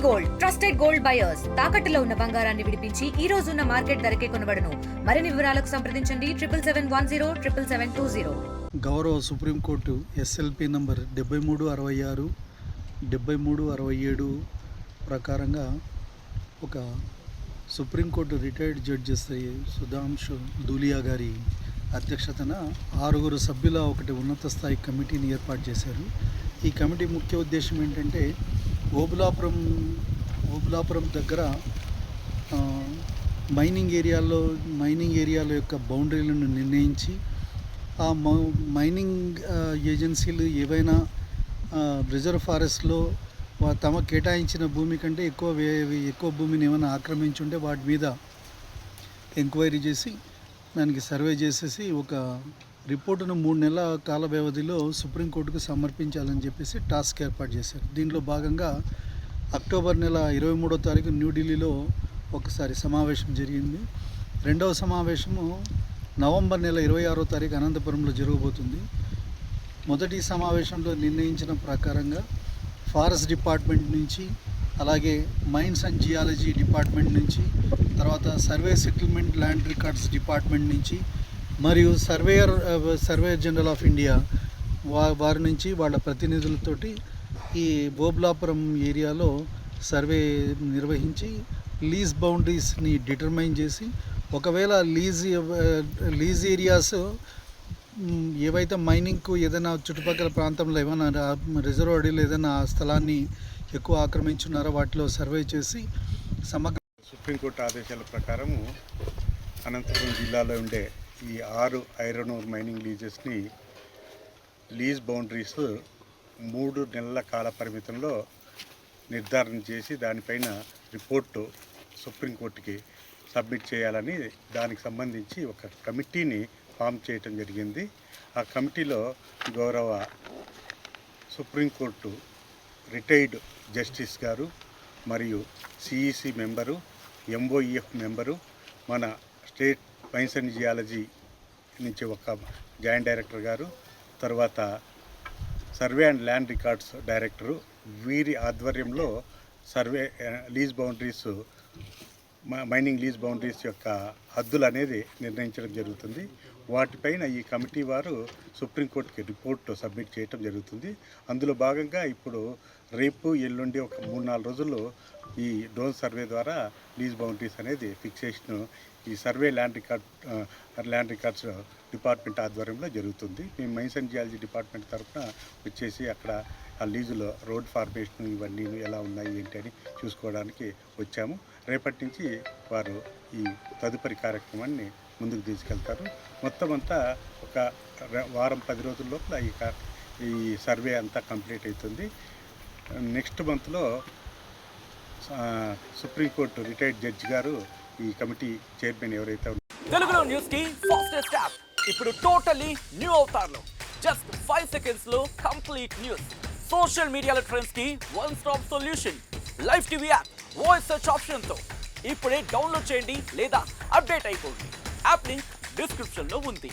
Gold trusted gold buyers తాకట్టులో ఉన్న బంగారాన్ని విడిపించి ఈ రోజు ఉన్న మార్కెట్ ధరకే కొనబడును. మరిన్ని వివరాలకు సంప్రదించండి 77107720. గౌరవ సుప్రీంకోర్టు ఎస్ఎల్పి నంబర్ 7366 7367 ప్రకారంగా ఒక supreme court retired judges Sudhanshu Dhulia గారి అధ్యక్షతన 6 సభ్యుల ఒకటి ఉన్నత స్థాయి కమిటీని ఏర్పాటు చేశారు. ఈ కమిటీ ముఖ్య ఉద్దేశం ఏంటంటే ఓబులాపురం దగ్గర మైనింగ్ ఏరియాల యొక్క బౌండరీలను నిర్ణయించి ఆ మైనింగ్ ఏజెన్సీలు ఏవైనా రిజర్వ్ ఫారెస్ట్లో తమ కేటాయించిన భూమి కంటే ఎక్కువ భూమిని ఏమైనా ఆక్రమించుంటే వాటి మీద ఎంక్వైరీ చేసి దానికి సర్వే చేసేసి ఒక రిపోర్టును 3 నెలల కాల వ్యవధిలో సుప్రీంకోర్టుకు సమర్పించాలని చెప్పేసి టాస్క్ ఏర్పాటు చేశారు. దీంట్లో భాగంగా అక్టోబర్ నెల 23వ తారీఖు న్యూఢిల్లీలో ఒకసారి సమావేశం జరిగింది. రెండవ సమావేశము నవంబర్ నెల 26వ తారీఖు అనంతపురంలో జరగబోతుంది. మొదటి సమావేశంలో నిర్ణయించిన ప్రకారంగా ఫారెస్ట్ డిపార్ట్మెంట్ నుంచి, అలాగే మైన్స్ అండ్ జియాలజీ డిపార్ట్మెంట్ నుంచి, తర్వాత survey settlement land records department నుంచి, మరియు సర్వేయర్ జనరల్ ఆఫ్ ఇండియా వారి నుంచి వాళ్ళ ప్రతినిధులతోటి ఈ ఓబులాపురం ఏరియాలో సర్వే నిర్వహించి లీజ్ బౌండరీస్ని డిటర్మైన్ చేసి, ఒకవేళ లీజ్ ఏరియాస్ ఏవైతే మైనింగ్కు ఏదైనా చుట్టుపక్కల ప్రాంతంలో ఏమైనా రిజర్వ్ అడవిలో ఏదైనా స్థలాన్ని ఎక్కువ ఆక్రమించున్నారో వాటిలో సర్వే చేసి సమగ్ర సుప్రీంకోర్టు ఆదేశాల ప్రకారము అనంతపురం జిల్లాలో ఉండే ఈ 6 ఐరన్ ఓర్ మైనింగ్ లీజెస్ని లీజ్ బౌండరీస్ 3 నెలల కాల పరిమితంలో నిర్ధారణ చేసి దానిపైన రిపోర్టు సుప్రీంకోర్టుకి సబ్మిట్ చేయాలని దానికి సంబంధించి ఒక కమిటీని ఫామ్ చేయటం జరిగింది. ఆ కమిటీలో గౌరవ సుప్రీంకోర్టు రిటైర్డ్ జస్టిస్ గారు మరియు సిఈసి మెంబరు, ఎంఓఈఎఫ్ మెంబరు, మన స్టేట్ మైన్స్ అండ్ జియాలజీ నుంచి ఒక జాయింట్ డైరెక్టర్ గారు, తర్వాత survey and land records director, వీరి ఆధ్వర్యంలో survey lease boundaries mining lease boundaries యొక్క హద్దులు అనేది నిర్ణయించడం జరుగుతుంది. వాటిపైన ఈ కమిటీ వారు సుప్రీంకోర్టుకి రిపోర్ట్ సబ్మిట్ చేయడం జరుగుతుంది. అందులో భాగంగా ఇప్పుడు రేపు ఎల్లుండి ఒక 3-4 రోజుల్లో ఈ డ్రోన్ సర్వే ద్వారా లీజ్ బౌండరీస్ అనేది ఫిక్సేషన్ ఈ సర్వే ల్యాండ్ రికార్డ్స్ డిపార్ట్మెంట్ ఆధ్వర్యంలో జరుగుతుంది. మేము మైన్స్ అండ్ జియాలజీ డిపార్ట్మెంట్ తరఫున వచ్చేసి అక్కడ ఆ లీజులో రోడ్ ఫార్మేషన్ ఇవన్నీ ఎలా ఉన్నాయి ఏంటి అని చూసుకోవడానికి వచ్చాము. రేపటి నుంచి వారు ఈ తదుపరి కార్యక్రమాన్ని ముందుకు తీసుకెళ్తారు. మొత్తం అంతా ఒక వారం 10 రోజుల లోపల ఈ సర్వే అంతా కంప్లీట్ అవుతుంది. నెక్స్ట్ మంత్లో సుప్రీంకోర్టు రిటైర్డ్ జడ్జి గారు ఈ కమిటీ చైర్మన్ ఎవరైతే తెలుగులో న్యూస్ కి ఫాస్టెస్ట్ యాప్ ఇప్పుడు టోటల్లీ న్యూ అవతార్లో జస్ట్ 5 సెకండ్స్ లో కంప్లీట్ న్యూస్, సోషల్ మీడియాలో ట్రెండ్స్ కి one stop solution, live TV app, voice search option తో ఇప్పుడే డౌన్లోడ్ చేయండి లేదా అప్డేట్ అయిపోండి. యాప్ లింక్ డిస్క్రిప్షన్ లో ఉంది.